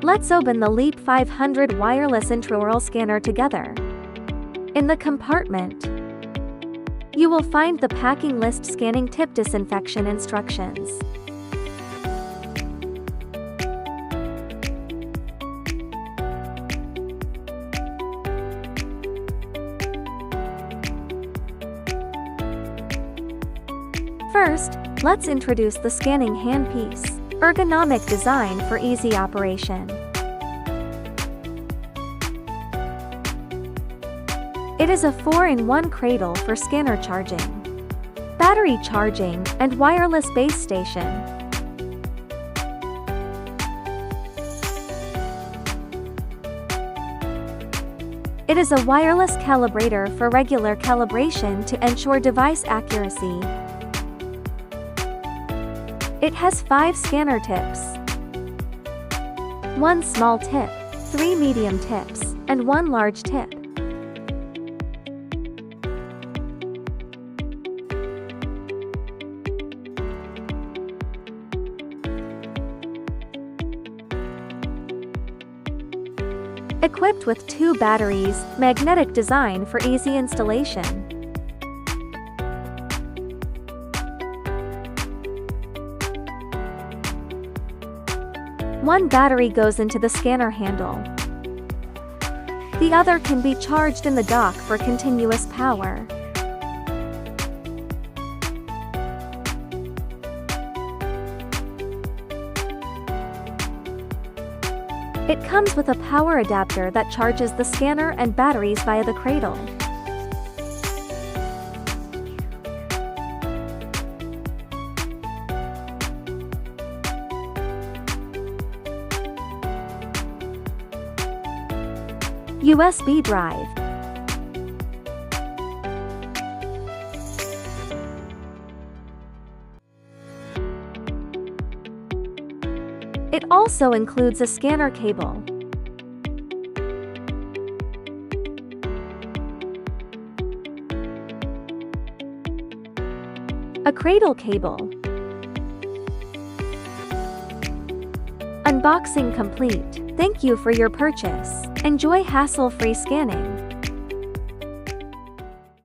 Let's open the Leap 500 wireless intraoral scanner together. In the compartment, you will find the packing list scanning tip disinfection instructions. First, let's introduce the scanning handpiece. Ergonomic design for easy operation. It is a 4-in-1 cradle for scanner charging, battery charging, and wireless base station. It is a wireless calibrator for regular calibration to ensure device accuracy. It has 5 scanner tips, 1 small tip, 3 medium tips, and 1 large tip. Equipped with 2 batteries, magnetic design for easy installation. One battery goes into the scanner handle. The other can be charged in the dock for continuous power. It comes with a power adapter that charges the scanner and batteries via the cradle. USB drive. It also includes a scanner cable. A cradle cable. Unboxing complete. Thank you for your purchase. Enjoy hassle-free scanning.